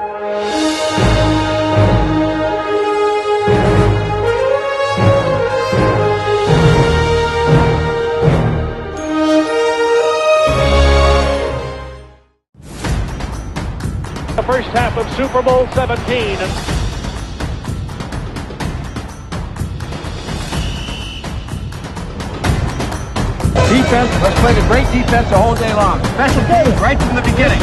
The first half of Super Bowl 17. Defense, let's play the great defense the whole day long. Special teams right from the beginning.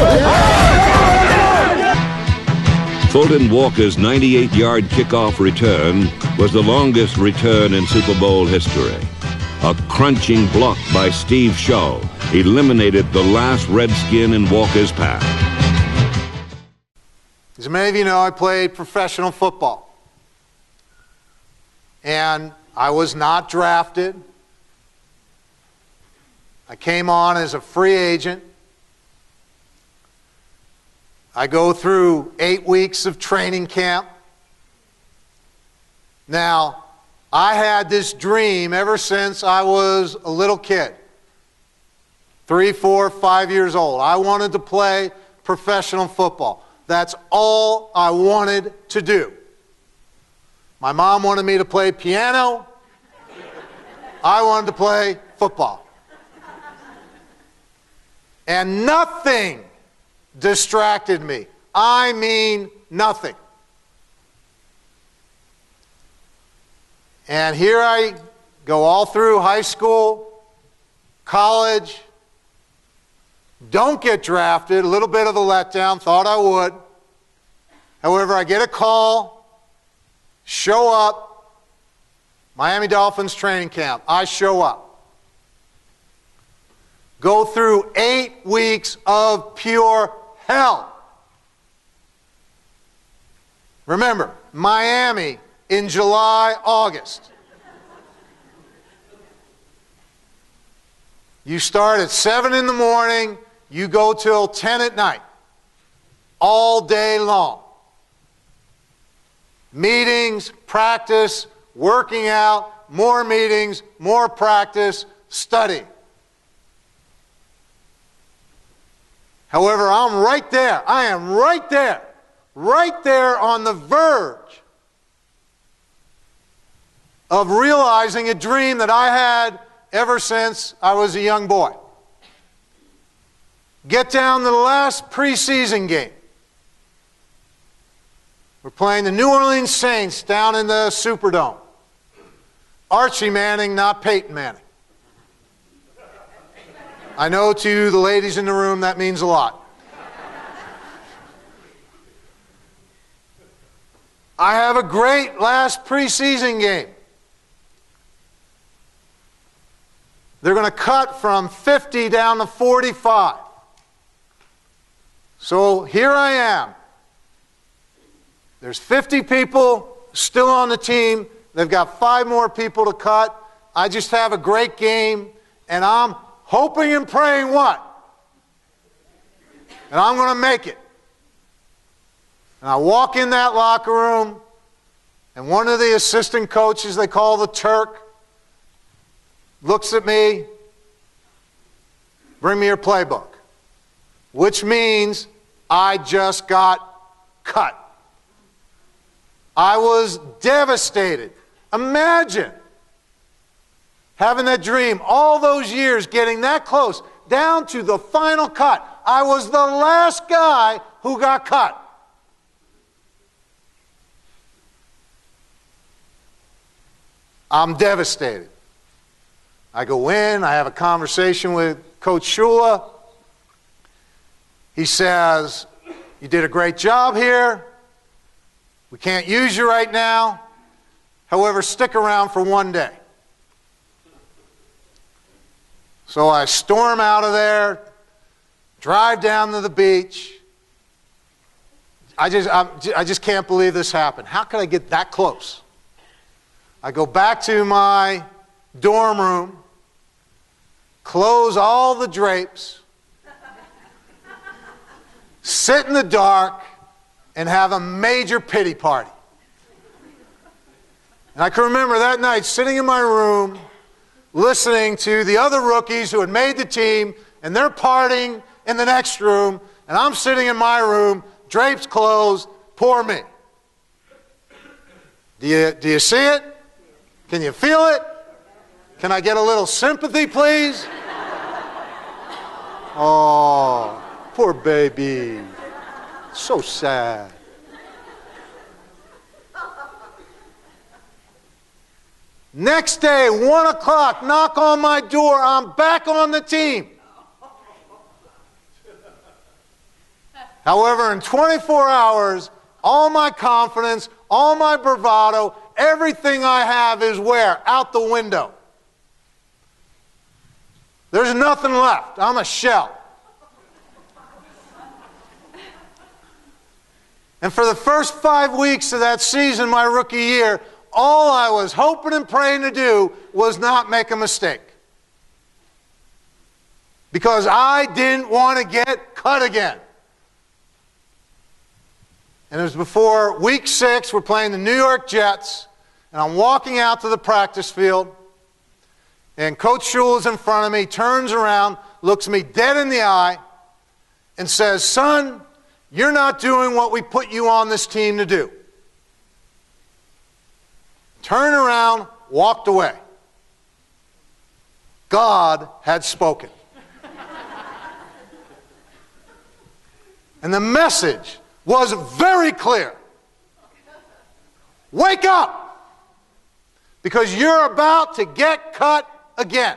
Fulton Walker's 98-yard kickoff return was the longest return in Super Bowl history. A crunching block by Steve Shaw eliminated the last Redskin in Walker's path. As many of you know, I played professional football. And I was not drafted. I came on as a free agent. I go through 8 weeks of training camp. Now, I had this dream ever since I was a little kid. 3, 4, 5 years old. I wanted to play professional football. That's all I wanted to do. My mom wanted me to play piano. I wanted to play football. And nothing distracted me. I mean, nothing. And here I go all through high school, college. Don't get drafted, a little bit of a letdown, thought I would. However, I get a call, show up, Miami Dolphins training camp. I show up. Go through 8 weeks of pure hell. Remember, Miami in July, August. You start at 7 in the morning, you go till 10 at night, all day long. Meetings, practice, working out, more meetings, more practice, study. However, I'm right there. I am right there on the verge of realizing a dream that I had ever since I was a young boy. Get down to the last preseason game. We're playing the New Orleans Saints down in the Superdome. Archie Manning, not Peyton Manning. I know to the ladies in the room that means a lot. I have a great last preseason game. They're going to cut from 50 down to 45. So here I am. There's 50 people still on the team. They've got 5 more people to cut. I just have a great game, and I'm hoping and praying what? And I'm going to make it. And I walk in that locker room, and one of the assistant coaches, they call the Turk, looks at me, bring me your playbook, which means I just got cut. I was devastated. Imagine having that dream, all those years, getting that close, down to the final cut. I was the last guy who got cut. I'm devastated. I go in, I have a conversation with Coach Shula. He says, "You did a great job here. We can't use you right now. However, stick around for one day." So I storm out of there, drive down to the beach. I just can't believe this happened. How could I get that close? I go back to my dorm room, close all the drapes, sit in the dark, and have a major pity party. And I can remember that night sitting in my room, listening to the other rookies who had made the team, and they're partying in the next room, and I'm sitting in my room drapes closed, poor me. Do you see it? Can you feel it? Can I get a little sympathy, please? Oh, poor baby. So sad. Next day, 1 o'clock, knock on my door. I'm back on the team. However, in 24 hours, all my confidence, all my bravado, everything I have is where? Out the window. There's nothing left. I'm a shell. And for the first 5 weeks of that season, my rookie year, all I was hoping and praying to do was not make a mistake. Because I didn't want to get cut again. And it was before week 6, we're playing the New York Jets, and I'm walking out to the practice field, and Coach Shule is in front of me, turns around, looks me dead in the eye, and says, "Son, you're not doing what we put you on this team to do." Turned around, walked away. God had spoken. And the message was very clear. Wake up, because you're about to get cut again.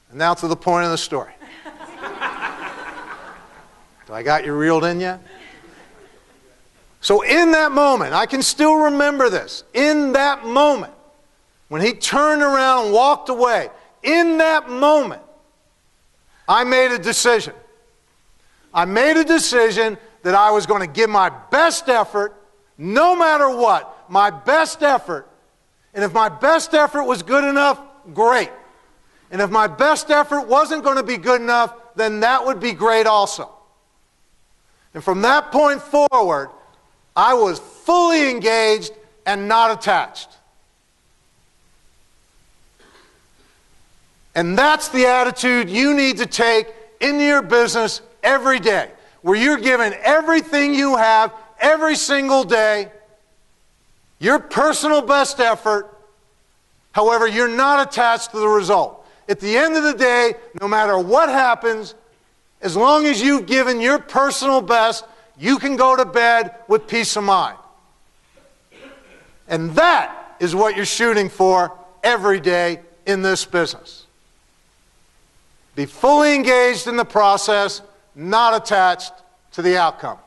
And now to the point of the story. Do I got you reeled in yet? So in that moment, I can still remember this, in that moment, when he turned around and walked away, in that moment, I made a decision. I made a decision that I was going to give my best effort, no matter what, my best effort. And if my best effort was good enough, great. And if my best effort wasn't going to be good enough, then that would be great also. And from that point forward, I was fully engaged and not attached. And that's the attitude you need to take into your business every day, where you're giving everything you have every single day, your personal best effort. However, you're not attached to the result. At the end of the day, no matter what happens, as long as you've given your personal best, you can go to bed with peace of mind. And that is what you're shooting for every day in this business. Be fully engaged in the process, not attached to the outcome.